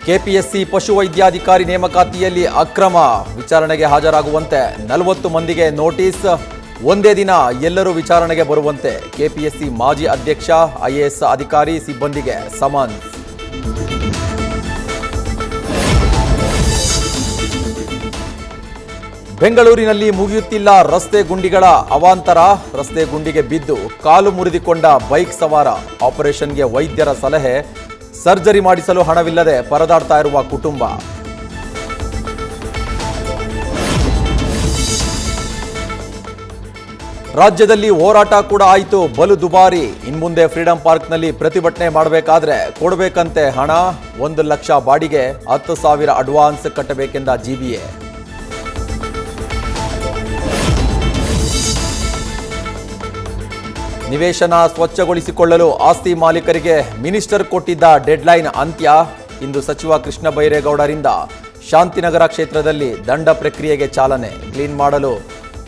KPSC ಪಶುವೈದ್ಯಾಧಿಕಾರಿ ನೇಮಕಾತಿಯಲ್ಲಿ ಅಕ್ರಮ ವಿಚಾರಣೆಗೆ ಹಾಜರಾಗುವಂತೆ 40 ಮಂದಿಗೆ ನೋಟಿಸ್. ಒಂದೇ ದಿನ ಎಲ್ಲರೂ ವಿಚಾರಣೆಗೆ ಬರುವಂತೆ ಕೆಪಿಎಸ್ಸಿ ಮಾಜಿ ಅಧ್ಯಕ್ಷ ಐಎಎಸ್ ಅಧಿಕಾರಿ ಸಿಬ್ಬಂದಿಗೆ ಸಮನ್ಸ್. ಬೆಂಗಳೂರಿನಲ್ಲಿ ಮುಗಿಯುತ್ತಿಲ್ಲ ರಸ್ತೆ ಗುಂಡಿಗಳ ಅವಾಂತರ. ರಸ್ತೆ ಗುಂಡಿಗೆ ಬಿದ್ದು ಕಾಲು ಮುರಿದುಕೊಂಡ ಬೈಕ್ ಸವಾರ. ಆಪರೇಷನ್ಗೆ ವೈದ್ಯರ ಸಲಹೆ. ಸರ್ಜರಿ ಮಾಡಿಸಲು ಹಣವಿಲ್ಲದೆ ಪರದಾಡ್ತಾ ಇರುವ ಕುಟುಂಬ. ರಾಜ್ಯದಲ್ಲಿ ಹೋರಾಟ ಕೂಡ ಆಯಿತು ಬಲು ದುಬಾರಿ. ಇನ್ಮುಂದೆ ಫ್ರೀಡಂ ಪಾರ್ಕ್ನಲ್ಲಿ ಪ್ರತಿಭಟನೆ ಮಾಡಬೇಕಾದ್ರೆ ಕೊಡಬೇಕಂತೆ ಹಣ. 1 ಲಕ್ಷ ಬಾಡಿಗೆ, 10,000 ಅಡ್ವಾನ್ಸ್ ಕಟ್ಟಬೇಕೆಂದ ಜಿಬಿಎ. ನಿವೇಶನ ಸ್ವಚ್ಛಗೊಳಿಸಿಕೊಳ್ಳಲು ಆಸ್ತಿ ಮಾಲೀಕರಿಗೆ ಮಿನಿಸ್ಟರ್ ಕೊಟ್ಟಿದ್ದ ಡೆಡ್ಲೈನ್ ಅಂತ್ಯ. ಇಂದು ಸಚಿವ ಕೃಷ್ಣ ಬೈರೇಗೌಡರಿಂದ ಶಾಂತಿನಗರ ಕ್ಷೇತ್ರದಲ್ಲಿ ದಂಡ ಪ್ರಕ್ರಿಯೆಗೆ ಚಾಲನೆ. ಕ್ಲೀನ್ ಮಾಡಲು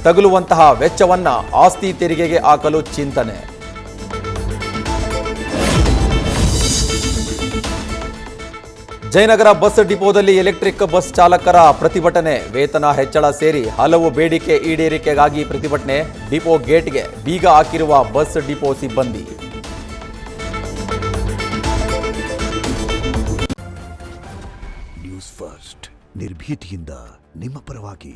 ತಗುಲುವಂತಹ ವೆಚ್ಚವನ್ನ ಆಸ್ತಿ ತೆರಿಗೆಗೆ ಹಾಕಲು ಚಿಂತನೆ. ಜಯನಗರ ಬಸ್ ಡಿಪೋದಲ್ಲಿ ಎಲೆಕ್ಟ್ರಿಕ್ ಬಸ್ ಚಾಲಕರ ಪ್ರತಿಭಟನೆ. ವೇತನ ಹೆಚ್ಚಳ ಸೇರಿ ಹಲವು ಬೇಡಿಕೆ ಈಡೇರಿಕೆಗಾಗಿ ಪ್ರತಿಭಟನೆ. ಡಿಪೋ ಗೇಟ್ಗೆ ಬೀಗ ಹಾಕಿರುವ ಬಸ್ ಡಿಪೋ ಸಿಬ್ಬಂದಿ. ನ್ಯೂಸ್ ಫಸ್ಟ್ ನಿರ್ಭೀತಿಯಿಂದ ನಿಮ್ಮ ಪರವಾಗಿ.